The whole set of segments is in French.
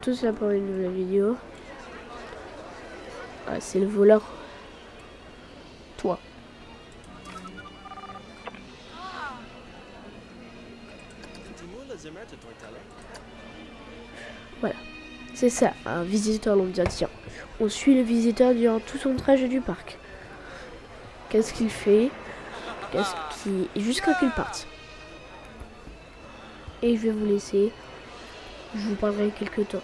Tous là pour une nouvelle vidéo. Ah, c'est le voleur. Toi. Voilà. C'est ça, un visiteur lambda. Tiens, on suit le visiteur durant tout son trajet du parc. Qu'est-ce qu'il fait? Jusqu'à qu'il parte. Et je vais vous laisser. Je vous parlerai quelques temps.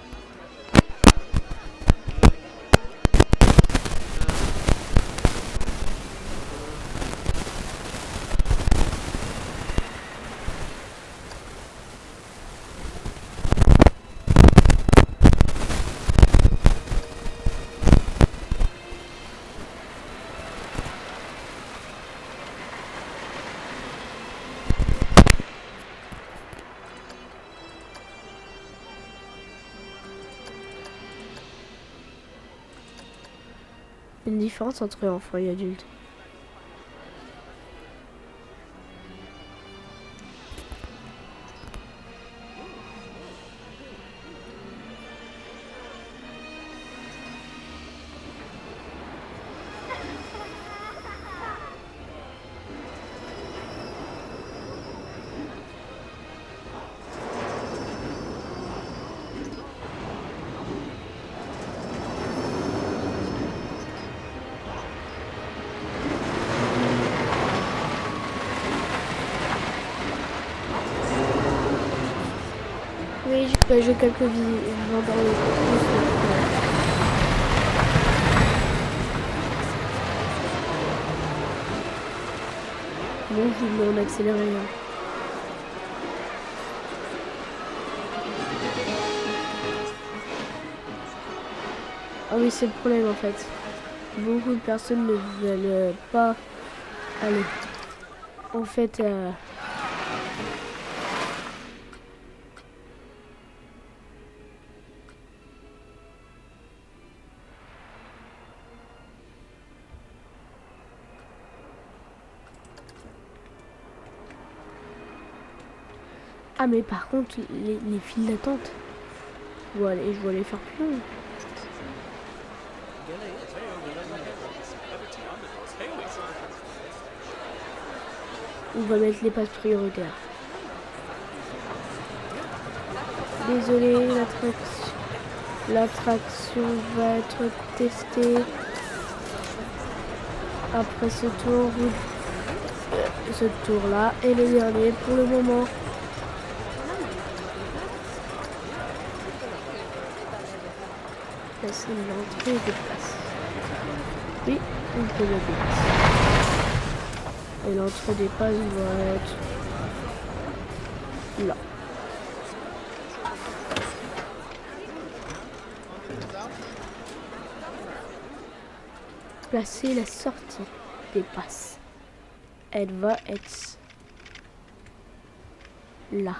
Une différence entre enfant et adulte. Oui, j'ai quelques vivants dans le bon, je vais en accélérer. Ah oui, c'est le problème en fait. Beaucoup de personnes ne veulent pas aller. En fait, ah mais par contre, les files d'attente, je dois les faire plus longues. On va mettre les passes prioritaires. Désolé, l'attraction va être testée. Après ce tour-là est le dernier pour le moment. Là, c'est l'entrée des places. Oui, on peut le dépasser. Et l'entrée des passes va être là. Placer la sortie des passes. Elle va être là.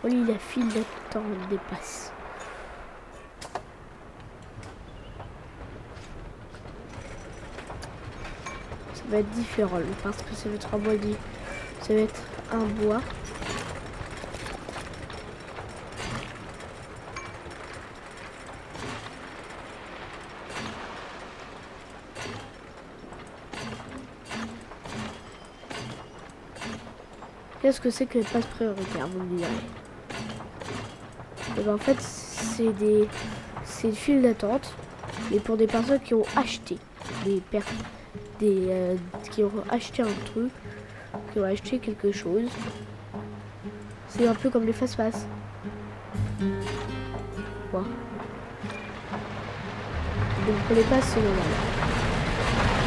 Voilà, la file d'attente des passes. Ça va être différent parce que ça va être un bois dit. Ça va être un bois. Qu'est-ce que c'est que les passes prioritaires, vous me direz? Et ben en fait, c'est une file d'attente, mais pour des personnes qui ont acheté qui ont acheté un truc, qui ont acheté quelque chose. C'est un peu comme les fast-pass. Quoi? Donc pour les passes, c'est normal.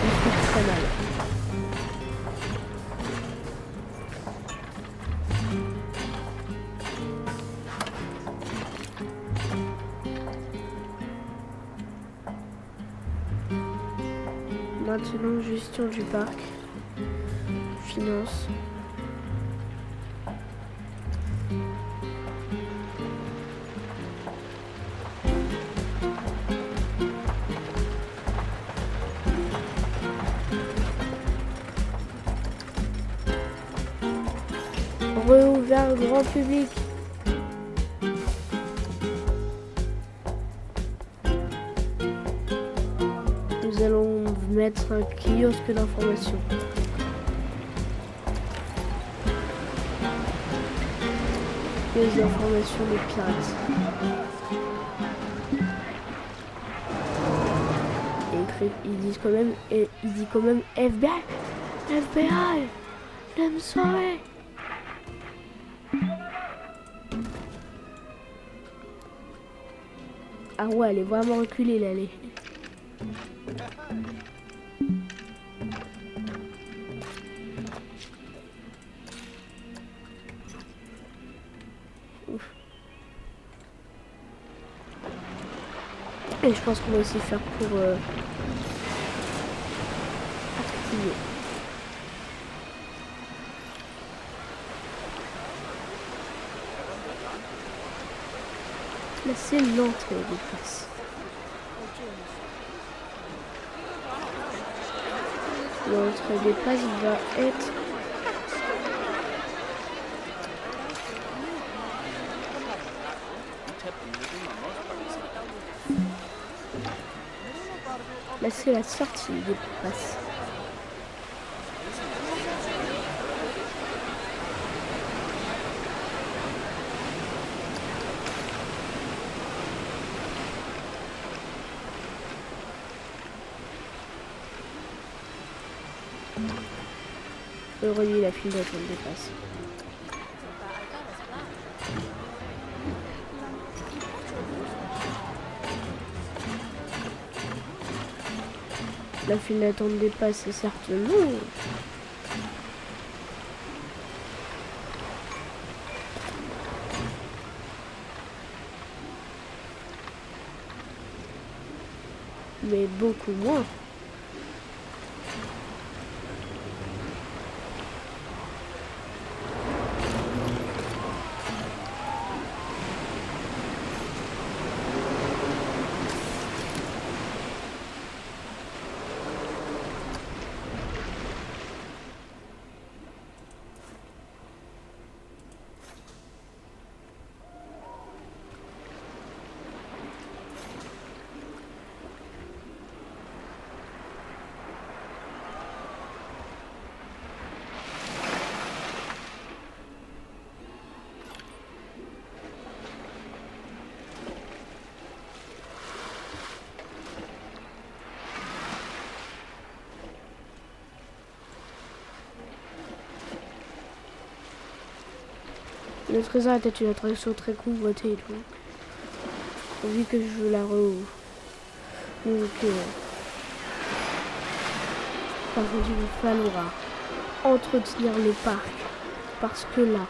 Je trouve très mal. Maintenant, gestion du parc, finance. réouvert le grand public. Nous allons mettre un kiosque d'information. Les informations des pirates. Et ils disent quand même, et il dit quand même FBI, FBI, I'm sorry. Ah ouais, elle est vraiment reculée là, elle est. Ouf. Et je pense qu'on va aussi faire pour activer. Là c'est l'entrée des passes. L'entrée des passes va être là c'est la sortie des passes. Relier la file d'attente des passes. La file d'attente des passes est certes longue. Mais beaucoup moins. Le trésor était une attraction très convoitée, donc vu que je la rouvre. Donc par contre il va falloir entretenir le parc. Parce que là,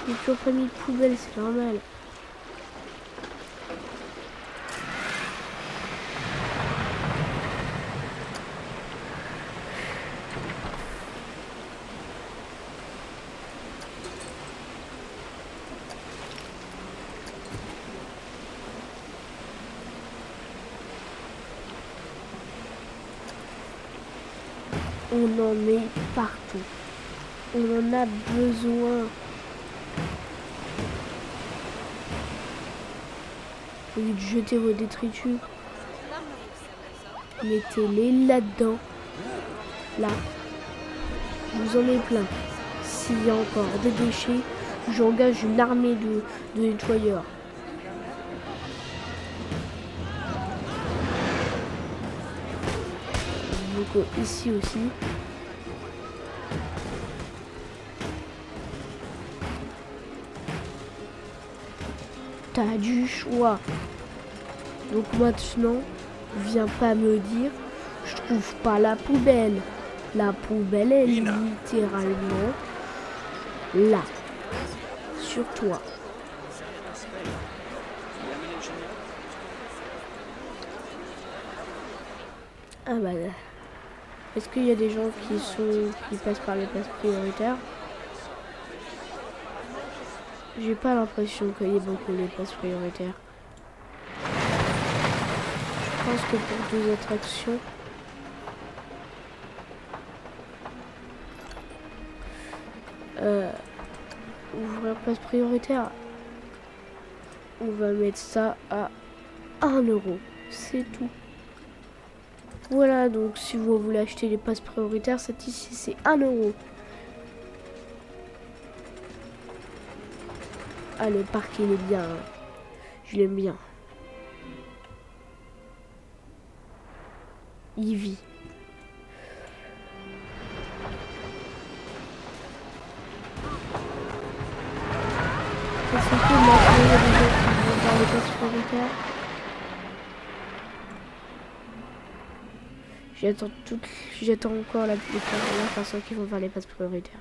il n'y a toujours pas mis de poubelle, c'est normal. On en met partout. On en a besoin. Au lieu de jeter vos détritus, mettez-les là-dedans. Là. Je vous en mets plein. S'il y a encore des déchets, j'engage une armée de nettoyeurs. Donc ici aussi. T'as du choix. Donc maintenant, viens pas me dire, je trouve pas la poubelle. La poubelle est littéralement là, sur toi. Ah bah, est-ce qu'il y a des gens qui passent par les places prioritaires? J'ai pas l'impression qu'il y ait beaucoup les places prioritaires. Je pense que pour 2 attractions, ouvrir place prioritaire. On va mettre ça à 1 euro. C'est tout. Voilà, donc si vous voulez acheter les passes prioritaires, cette ici c'est 1 euro. Ah, le parc il est bien. Hein. Je l'aime bien. Il vit. Est-ce qu'on peut maintenant il y a des gens qui vont voir les passes prioritaires? J'attends encore la personne qui vont faire les passes prioritaires.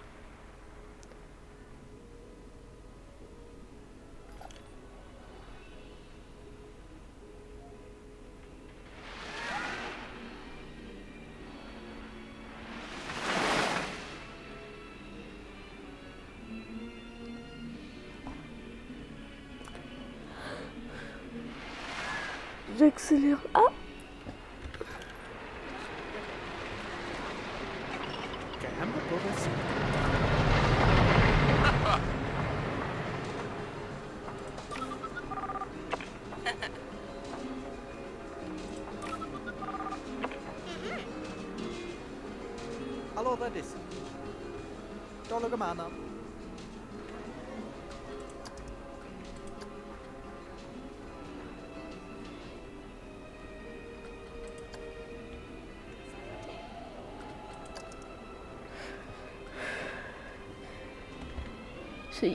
J'accélère. Ah! Allora adesso. Tolo gamana.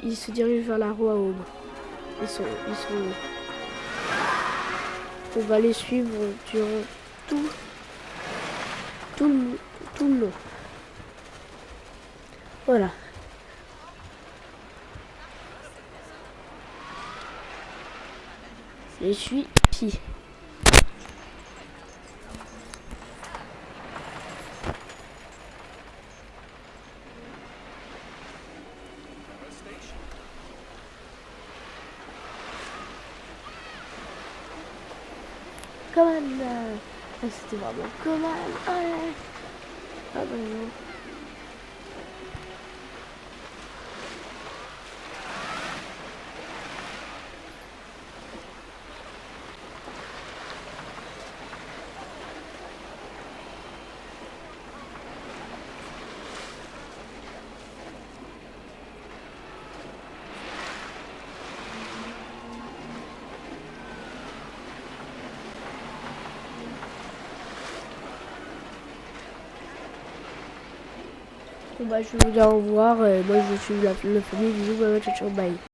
Ils se dirigent vers la rue à Aube. Ils sont. On va les suivre durant tout le long. Voilà. Je suis ici. Command. Ah, c'était vraiment command. Ouais. Ah bah non. Bon bah je vais vous dire au revoir. Moi je suis la famille. Bisous, bye bye, ciao, ciao, bye.